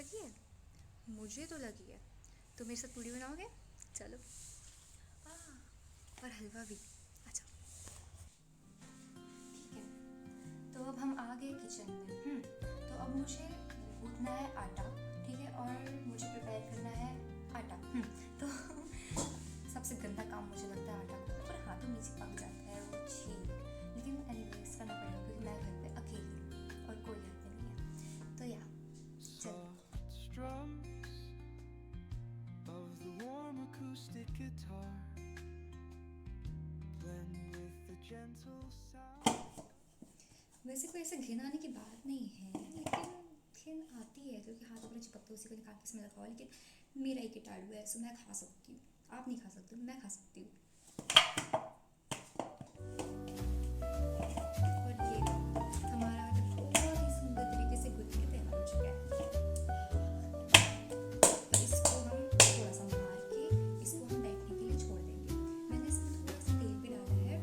लगी है? मुझे तो लगी है। तो मेरे साथ पूड़ी बनाओगे? चलो। और हलवा भी। अच्छा ठीक है। तो अब हम आ गए किचन में। तो अब मुझे गूंथना है आटा, ठीक है, और मुझे प्रिपेयर करना है आटा। तो सबसे गंदा काम मुझे लगता है आटा को, और हाथों में से पक जाता है वो छी, लेकिन एनीवेज करना पड़ेगा क्योंकि मैं घर पे अकेली हूँ और कोई घर पे नहीं है। तो या of the warm acoustic guitar blend with the gentle sound। वैसे कोई ऐसे घिन आने की बात नहीं है, लेकिन घिन आती है क्योंकि हाथ अपने चिपकते उसी को निकाल के इसमें लगाओ। लेकिन मेरा ही कीटाणु है, सो मैं खा सकती हूँ। आप नहीं खा सकते, मैं खा सकती हूँ। और ये हमारा आटा बहुत ही सुंदर तरीके से गूंथ के तैयार हो चुका है। अब इसको हम थोड़ा सा मार के इसको हम बैठने के लिए छोड़ देंगे। मैंने इसमें थोड़ा सा तेल भी डाला है,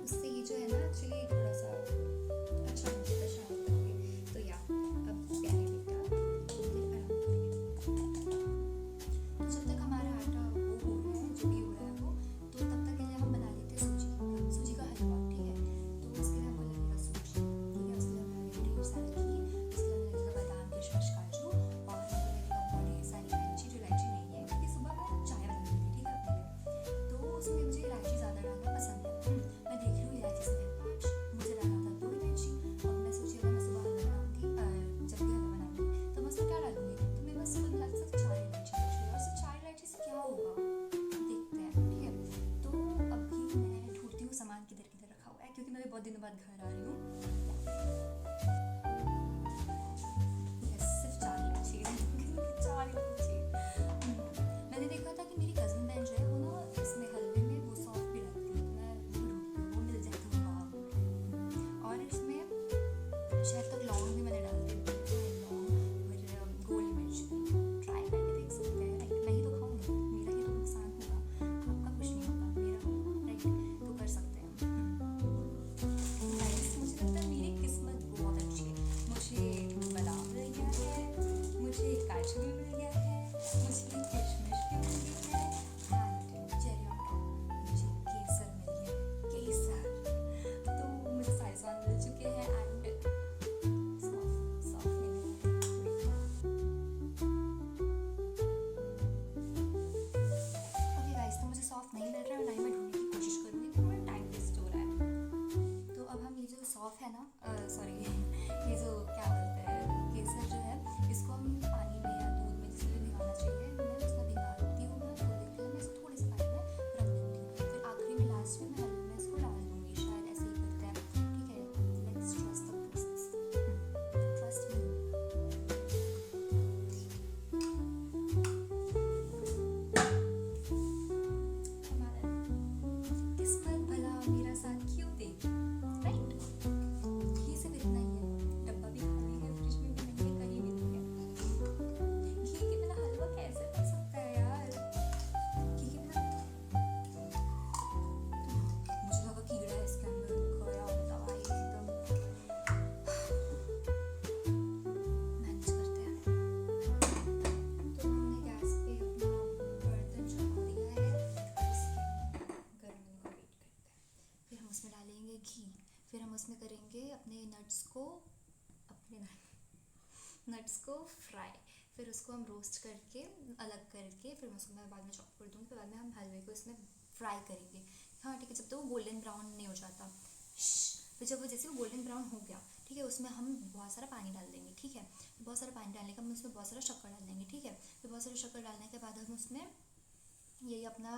उससे ये जो है ना एक्चुअली थोड़ा सा अच्छा मुझे तो शायद करोगे। तो या अब प्यारे बेटा थोड़ी देर आराम करेंगे। तो जब तक हमारा आटा वो हो रहा है, जो भी हो रहा है वो, तो तब तक के लिए हम बना लेते हैं सूजी का हलवा, ठीक है। तो उसके लिए हमें लगेगा सूजी, ठीक है। उसके लिए हमें लगेगा ढेर सारा घी, उसके लिए हमें लगेगा बादाम किशमिश काजू, और हमें लगेगा बहुत ढेर सारी इलायची, जो इलायची नहीं है क्योंकि सुबह मैं चाय बनाई थी, ठीक है, अपने लिए। तो उसमें मुझे इलायची ज़्यादा डालना पसंद है। मैं देख रही हूँ इलायची से मुझे डालना था 2 इलायची। अब मैं सोची अगर मैं सुबह हलवा बनाऊँगी, जब भी हलवा बनाऊँगी तो मैं उसमें क्या डालूँगी, तो मेरे पास सुबह मिला सिर्फ 4 इलायची बची है, और सिर्फ 4 इलायची से क्या होगा, देखते हैं, ठीक है। तो अभी मैं ढूंढती हूँ सामान किधर किधर रखा हुआ है, क्योंकि मैं भी बहुत दिनों बाद घर आ रही हूँ। यस, सिर्फ 4 इलायची है। 4 इलायची। मैंने देखा था कि मेरी कज़न बहन जो है वो ना इसमें हलवे में वो सौंफ भी डालती है, तो मैं वो ढूंढती हूँ, वो मिल जाए तो वाह। और इसमें शायद तक लौंग भी मैंने डाल दी है, लौंग और गोली मिर्च भी। ट्राई करके देख सकते हैं, राइट। मैं ही तो खाऊंगी, मेरा ही तो नुकसान होगा, आपका कुछ नहीं होगा, मेरा होगा, राइट। तो कर सकते हैं। गाइस, मुझे लगता है मेरी किस्मत बहुत अच्छी है। मुझे बादाम मिल गया है, मुझे काजू भी मिल गया है, मुझे किशमिश भी मिल गई है, एंड चेरी ऑन टॉप मुझे केसर मिल गया है, केसर। तो मुझे सारे सामान मिल चुके हैं, एंड सॉफ्ट नहीं मिला है। ओके गाइस, तो मुझे सॉफ्ट नहीं मिल रहा है और ना ही मैं ढूंढने की कोशिश करूँगी क्योंकि मेरा टाइम वेस्ट हो रहा है। तो अब हम ये जो सॉफ्ट है ना, सॉरी ये जो क्या बोलते हैं केसर जो है, इसको हम पानी में या दूध में जिसमें भी भिगाना चाहिए। मैं उसमें भिगाती हूँ, मैं थोड़ी देर के लिए मैं इसको थोड़े से पानी में रख देती हूँ, फिर आखिरी में लास्ट में मैं हलवे में इसको डाल दूँगी, शायद ऐसे ही करते हैं, ठीक है। Let's trust the process, trust me. हमारा किस्मत भला मेरा साथ क्यों देगी, राइट। घी सिर्फ इतना ही है, डब्बा भी खाली है, फ्रिज में भी नहीं है, कहीं भी नहीं है। घी के बिना हलवा कैसे बन सकता है यार? घी के बिना मुझे लगा कीड़ा है इसके अंदर, खोया होता भाई एकदम। मैनेज करते हैं। तो हमने गैस पे अपना बर्तन चढ़ा दिया है, और इसके गर्म होने का वेट करते हैं। फिर हम उसमें डालेंगे घी, फिर हम उसमें करेंगे अपने नट्स को फ्राई। फिर उसको हम रोस्ट करके अलग करके, फिर उसको मैं बाद में चॉप कर दूँगी, फिर बाद में हम हलवे को इसमें फ्राई करेंगे। हाँ ठीक है, जब तक वो गोल्डन ब्राउन नहीं हो जाता। फिर जब वो जैसे वो गोल्डन ब्राउन हो गया, ठीक है, उसमें हम बहुत सारा पानी डाल देंगे, ठीक है। बहुत सारा पानी डालने के बाद हम उसमें बहुत सारा शक्कर डाल देंगे, ठीक है। फिर बहुत सारा शक्कर डालने के बाद हम उसमें यही अपना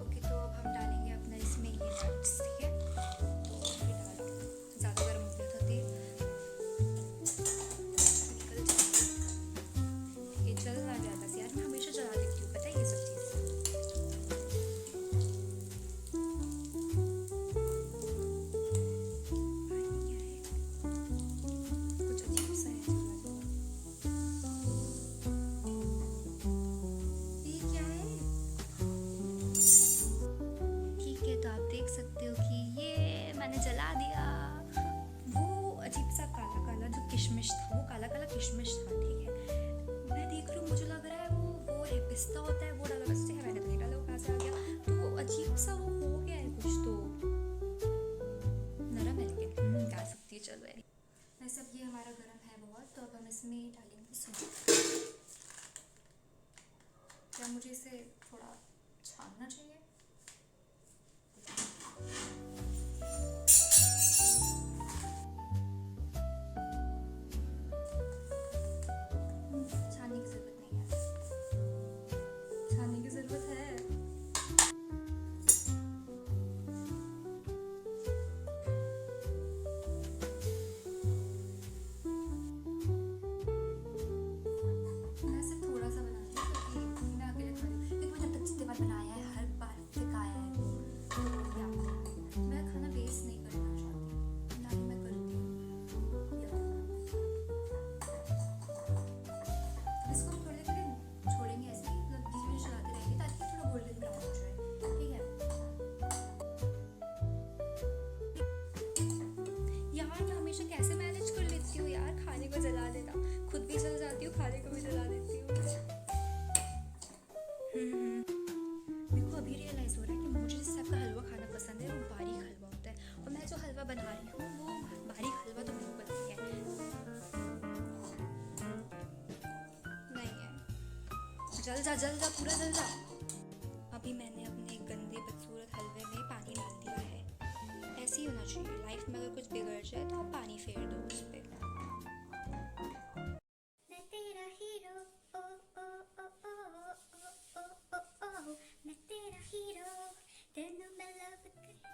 ओके, तो अब हम डालेंगे अपना इसमें ये नट्स, ठीक है। तो ये डाला, ज़्यादा गर्म हो गया था तेल, निकल जाएगा, ये जल ना जाए बस यार, मैं हमेशा जला देती हूँ, पता है ये सब चीज़। पानी क्या है, कुछ अजीब सा है, जला जला। जल जा पूरा जल जा। अभी मैंने अपने गंदे बदसूरत हलवे में पानी डाल दिया है। ऐसे ही होना चाहिए, लाइफ में अगर कुछ बिगड़ जाए तो आप पानी फेर दो उस पे। मैं तेरा हीरो, ओ ओ ओ ओ ओ ओ ओ ओ, मैं तेरा हीरो, तेनू मैं लव करता।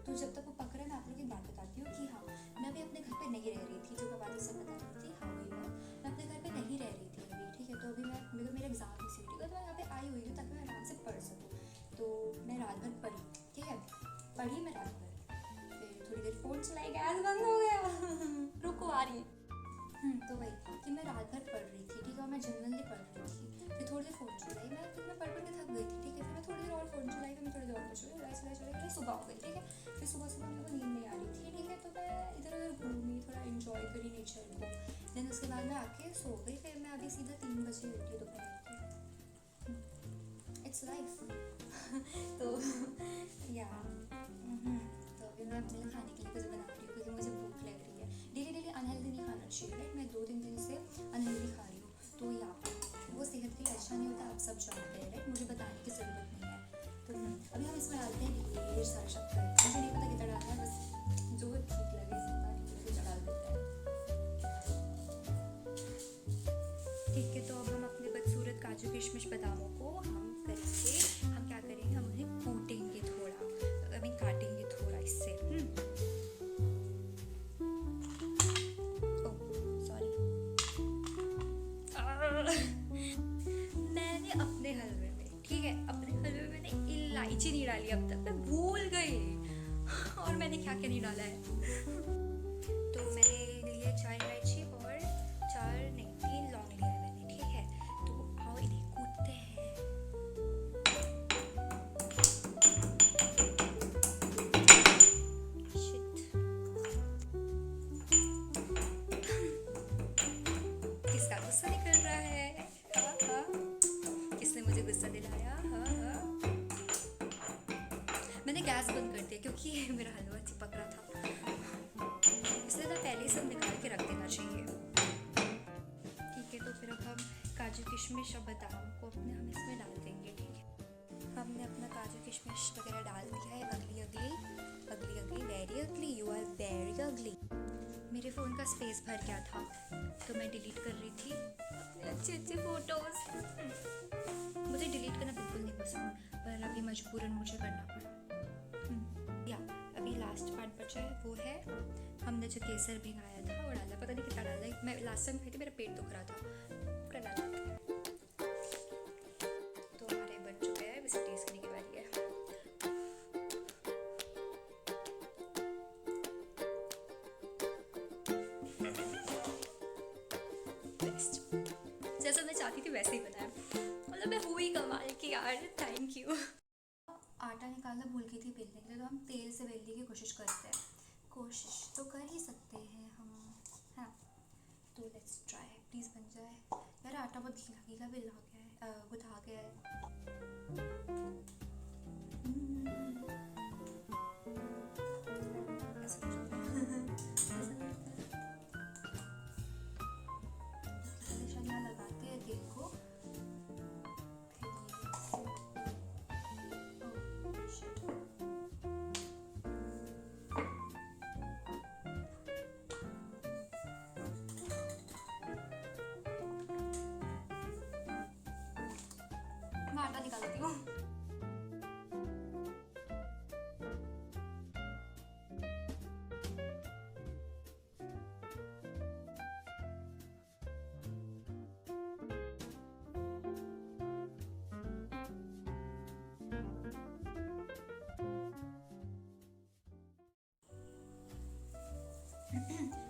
तो जब तक वो पक रहा है मैं आप लोग की बात बताती हूँ कि हाँ, मैं अभी अपने घर पे नहीं रह रही थी, जो मैं बात सब बता रही थी। हाँ वही बात, मैं अपने घर पे नहीं रह रही थी अभी, ठीक है। तो अभी मेरा एग्जाम है सीटी का, तो मैं यहाँ पे आई हुई हूँ ताकि मैं आराम से पढ़ सकूँ। तो मैं रात भर पढ़ी, ठीक है, पढ़ी मैं रात भर। फिर थोड़ी देर फोन चलाई, गैस बंद हो गया रुको आ रही है। तो वही कि मैं रात भर पढ़ रही थी, ठीक है, और मैं जनरली पढ़ रही थी। फिर थोड़ी देर फ़ोन चलाई मैं, फिर मैं पढ़ के थक गई थी, ठीक है। फिर मैं थोड़ी देर और फ़ोन चलाई, फिर मैं थोड़ी देर और पढ़ चलाई, सुबह हो गई, ठीक है। फिर सुबह मेरे को नींद नहीं आ रही थी, ठीक है। तो मैं इधर उधर घूमी, थोड़ा इन्जॉय करी नेचर को। देन उसके बाद मैं आके सो गई। फिर मैं अभी सीधा 3 बजे उठी दोपहर के। इट्स लाइफ तो या तो अभी मैं अपने लिए खाने के लिए कुछ बना रही हूँ क्योंकि मुझे भूख लग रही है। डेली अनहेल्दी नहीं खाना चाहिए, राइट। मैं 2-3 दिन से अनहेल्दी खा रही हूँ, तो या वो सेहत के लिए अच्छा नहीं होता, आप सब जानते हैं, राइट। मुझे बताने की ज़रूरत नहीं है। तो अभी हम इसमें डालते हैं ढेर सारा शक्कर। मुझे नहीं पता कितना डालना है, बस जो ठीक लगे उसे डाल देते हैं, ठीक है। तो अब हम अपने बदसूरत काजू किशमिश बादामों को हम क्या करेंगे, हम उन्हें कूटेंगे थोड़ा, अभी काटेंगे थोड़ा इससे। मैंने अपने हलवे में, ठीक है, अपने हलवे में मैंने इलायची नहीं डाली अब तक, मैं भूल गई। और मैंने क्या क्या नहीं डाला है, तो मैंने लिए 4 इलायची और 3 लौंग लिया है मैंने, ठीक है। तो आओ इन्हें कूटते हैं। किसका गुस्सा निकल रहा है? हाँ, किसने मुझे गुस्सा दिलाया? हाँ। मैंने गैस बंद कर दिया क्योंकि मेरा हलवा चिपक रहा था, इसलिए ना पहले सब निकाल के रख देना चाहिए, ठीक है। तो फिर अब हम काजू किशमिश और बादाम को हम इसमें डाल देंगे, ठीक है। हमने अपना काजू किशमिश वगैरह डाल दिया है। अगली very ugly, you are very ugly. मेरे फ़ोन का स्पेस भर गया था तो मैं डिलीट कर रही थी अपने अच्छे फ़ोटोज़। मुझे डिलीट करना बिल्कुल नहीं पसंद, पर अभी मजबूरन मुझे करना पड़ा। या अभी लास्ट पार्ट बचा है, वो है हमने जो केसर भिगाया था वो डाला, पता नहीं कितना डाला। मैं लास्ट टाइम खाई थी, मेरा पेट दुख रहा था, पूरा डाला। तो हमारे बन चुका है, बस टेस्ट करने की बारी है। जैसा मैं चाहती थी वैसे ही बनाया, मतलब मैं हुई कमाल की यार, थैंक यू। आटा निकालना भूल गई थी बेलने के लिए, तो हम तेल से बेलने की कोशिश करते हैं। कोशिश तो कर ही सकते हैं हम, हाँ। तो लेट्स ट्राई, प्लीज़ बन जाए यार। आटा बहुत गीला भी लग गया है, गुथा गया है। लगाते हैं तेल को, मैं आटा निकालती हूँ।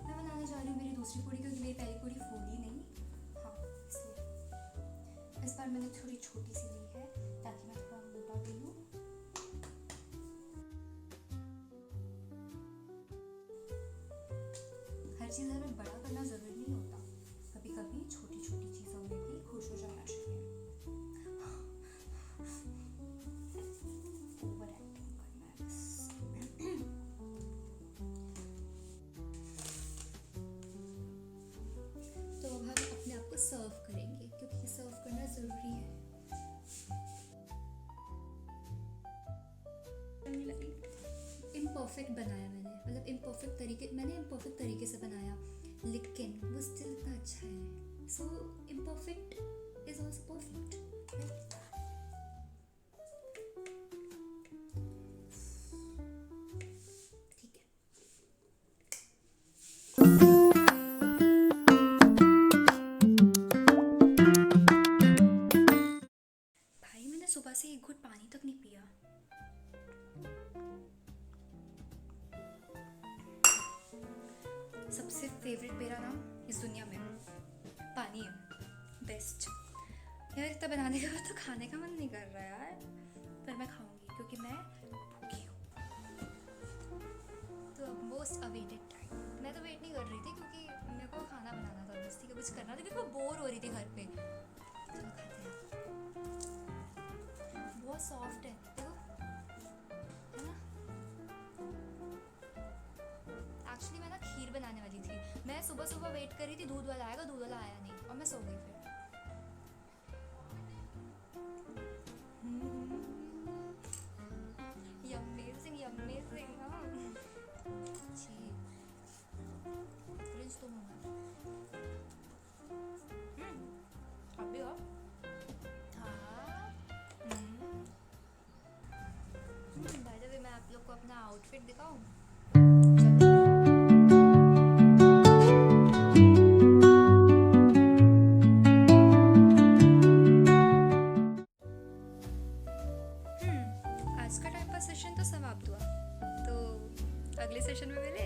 मैं बनाने जा रही हूँ मेरी दूसरी पूड़ी, क्योंकि मेरी पहली पूड़ी फूली नहीं, हाँ इसलिए। इस बार मैंने थोड़ी छोटी सी ली है ताकि मैं थोड़ा मोटा भी लूँ। हर चीज़ हमें बड़ा करना ज़रूरी नहीं होता, कभी कभी छोटी छोटी चीज़ों में भी खुश हो जाना चाहिए। ओवर एक्टिंग करना है बस। तो अब हम अपने आप को सर्व करेंगे, क्योंकि सर्व करना ज़रूरी इम्परफेक्ट बनाया मैंने, मतलब इम्परफेक्ट तरीके से बनाया, लेकिन वो स्टिल इतना अच्छा है. सो इम्परफेक्ट इज ऑल्सो परफेक्ट. ठीक है. भाई मैंने सुबह से एक घुट पानी तक नहीं पिया. सबसे फेवरेट मेरा नाम इस दुनिया में पानी है. बेस्ट. यार इतना बनाने के बाद तो खाने का मन नहीं कर रहा यार, पर मैं खाऊंगी क्योंकि मैं भूखी हूँ. तो मोस्ट अवेटेड टाइम. मैं तो वेट नहीं कर रही थी क्योंकि मेरे को खाना बनाना था, मस्ती का कुछ करना था क्योंकि मैं बोर हो रही थी घर पे. चलो खाते हैं. बहुत सॉफ्ट है देखो, है ना. एक्चुअली मैं ना खीर बनाने वाली थी. मैं सुबह सुबह वेट कर रही थी दूध वाला आएगा, दूध वाला आया नहीं और मैं सो गई फिर. Amazing amazing. फ्रिज तो हूँ अभी हो. हाँ. बाय द वे मैं आप लोग को अपना आउटफिट दिखाऊँ. आज का टाइम पास सेशन तो समाप्त हुआ, तो अगले सेशन में मिले.